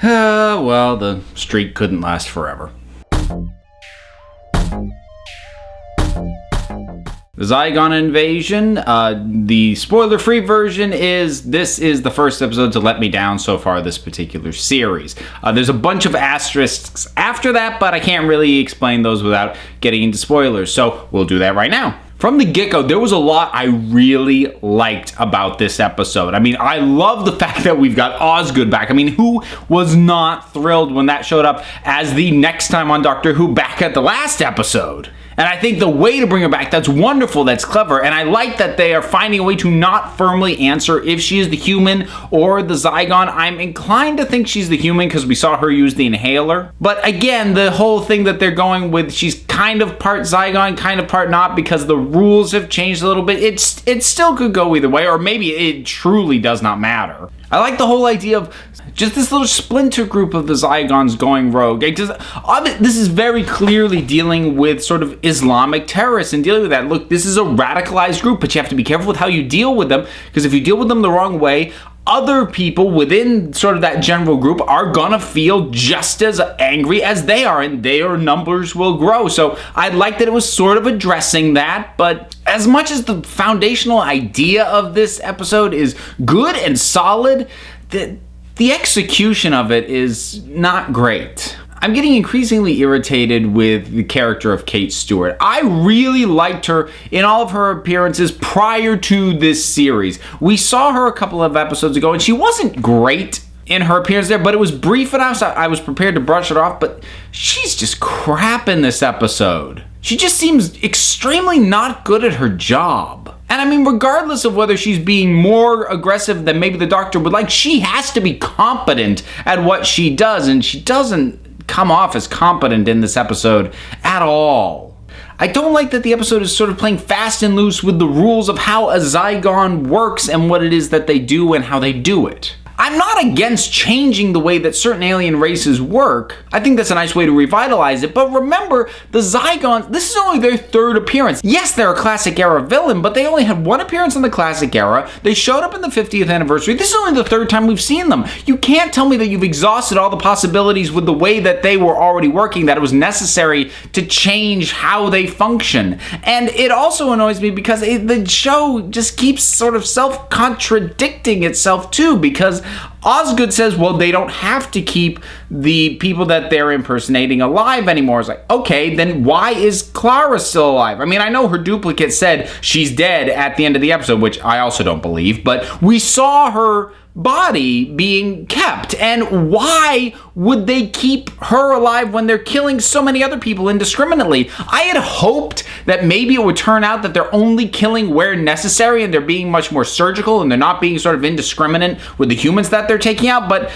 Well, the streak couldn't last forever. The Zygon invasion, the spoiler-free version is, this is the first episode to let me down so far this particular series. There's a bunch of asterisks after that, but I can't really explain those without getting into spoilers, so we'll do that right now. From the get-go, there was a lot I really liked about this episode. I mean, I love the fact that we've got Osgood back. I mean, who was not thrilled when that showed up as the next time on Doctor Who back at the last episode? And I think the way to bring her back, that's wonderful, that's clever, and I like that they are finding a way to not firmly answer if she is the human or the Zygon. I'm inclined to think she's the human because we saw her use the inhaler. But again, the whole thing that they're going with, she's kind of part Zygon, kind of part not, because the rules have changed a little bit. It still could go either way, or maybe it truly does not matter. I like the whole idea of just this little splinter group of the Zygons going rogue. This is very clearly dealing with sort of Islamic terrorists and dealing with that. Look, this is a radicalized group, but you have to be careful with how you deal with them, because if you deal with them the wrong way, other people within sort of that general group are gonna feel just as angry as they are, and their numbers will grow. So I like that it was sort of addressing that, but as much as the foundational idea of this episode is good and solid, the execution of it is not great. I'm getting increasingly irritated with the character of Kate Stewart. I really liked her in all of her appearances prior to this series. We saw her a couple of episodes ago, and she wasn't great in her appearance there, but it was brief enough so I was prepared to brush it off, but she's just crap in this episode. She just seems extremely not good at her job. And I mean, regardless of whether she's being more aggressive than maybe the Doctor would like, she has to be competent at what she does, and she doesn't come off as competent in this episode at all. I don't like that the episode is sort of playing fast and loose with the rules of how a Zygon works and what it is that they do and how they do it. I'm not against changing the way that certain alien races work. I think that's a nice way to revitalize it, but remember, the Zygons, this is only their third appearance. Yes, they're a classic era villain, but they only had one appearance in the classic era. They showed up in the 50th anniversary. This is only the third time we've seen them. You can't tell me that you've exhausted all the possibilities with the way that they were already working, that it was necessary to change how they function. And it also annoys me because the show just keeps sort of self-contradicting itself too, because Osgood says, well, they don't have to keep the people that they're impersonating alive anymore. It's like, okay, then why is Clara still alive? I mean, I know her duplicate said she's dead at the end of the episode, which I also don't believe, but we saw her body being kept, and why would they keep her alive when they're killing so many other people indiscriminately? I had hoped that maybe it would turn out that they're only killing where necessary and they're being much more surgical and they're not being sort of indiscriminate with the humans that they're taking out, but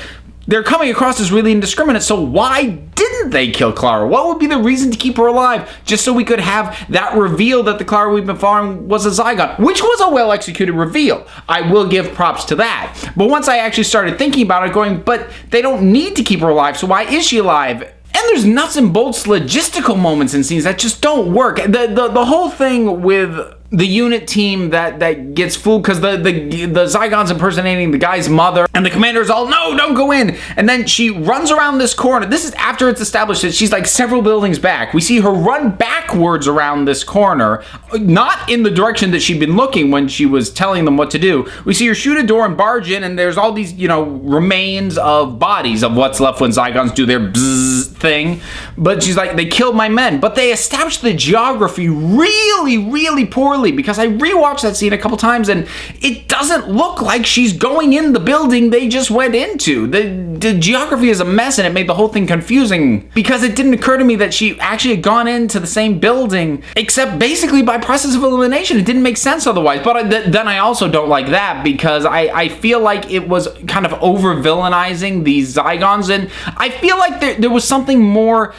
they're coming across as really indiscriminate, so why didn't they kill Clara? What would be the reason to keep her alive? Just so we could have that reveal that the Clara we've been following was a Zygon, which was a well-executed reveal. I will give props to that. But once I actually started thinking about it, going, but they don't need to keep her alive, so why is she alive? And there's nuts and bolts logistical moments and scenes that just don't work. The whole thing with the unit team that gets fooled because the Zygons impersonating the guy's mother, and the commander's all, no, don't go in. And then she runs around this corner. This is after it's established that she's like several buildings back. We see her run backwards around this corner, not in the direction that she'd been looking when she was telling them what to do. We see her shoot a door and barge in, and there's all these, remains of bodies of what's left when Zygons do their bzzz thing. But she's like, they killed my men. But they established the geography really, really poorly, because I rewatched that scene a couple times and it doesn't look like she's going in the building they just went into. The geography is a mess, and it made the whole thing confusing because it didn't occur to me that she actually had gone into the same building, except basically by process of elimination. It didn't make sense otherwise. But then I also don't like that because I feel like it was kind of over-villainizing these Zygons, and I feel like there was something more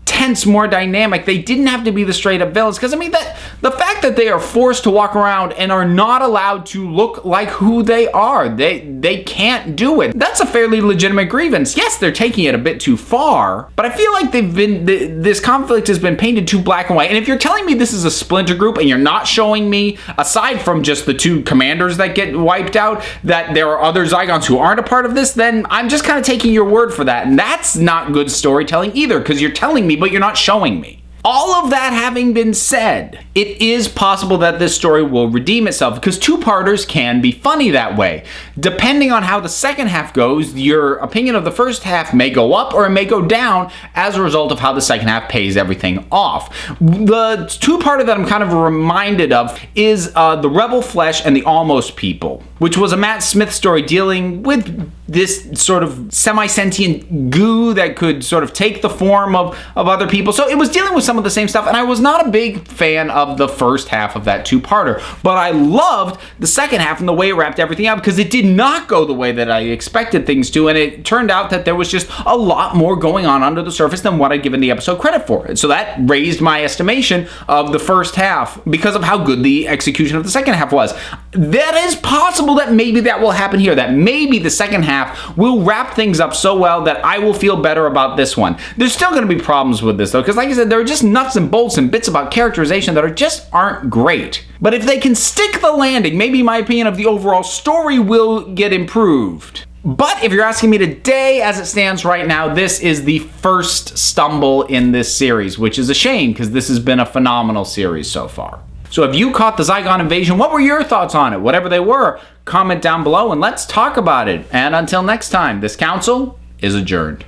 tense, more dynamic. They didn't have to be the straight up villains, because I mean, that the fact that they are forced to walk around and are not allowed to look like who they are, they can't do it. That's a fairly legitimate grievance. Yes, they're taking it a bit too far, but I feel like this conflict has been painted too black and white. And if you're telling me this is a splinter group and you're not showing me, aside from just the 2 commanders that get wiped out, that there are other Zygons who aren't a part of this, then I'm just kind of taking your word for that. And that's not good storytelling either, because you're telling me but you're not showing me. All of that having been said, it is possible that this story will redeem itself, because 2-parters can be funny that way. Depending on how the second half goes, your opinion of the first half may go up or it may go down as a result of how the second half pays everything off. The 2-parter that I'm kind of reminded of is The Rebel Flesh and the Almost People, which was a Matt Smith story dealing with this sort of semi-sentient goo that could sort of take the form of other people. So it was dealing with some of the same stuff, and I was not a big fan of the first half of that 2-parter, but I loved the second half and the way it wrapped everything up, because it did not go the way that I expected things to, and it turned out that there was just a lot more going on under the surface than what I'd given the episode credit for. So that raised my estimation of the first half because of how good the execution of the second half was. That is possible that maybe that will happen here, that maybe the second half will wrap things up so well that I will feel better about this one. There's still going to be problems with this though, because like I said, there are just nuts and bolts and bits about characterization that aren't great. But if they can stick the landing, maybe my opinion of the overall story will get improved. But if you're asking me today, as it stands right now, this is the first stumble in this series, which is a shame, because this has been a phenomenal series so far. So if you caught the Zygon invasion, what were your thoughts on it? Whatever they were, comment down below and let's talk about it. And until next time, this council is adjourned.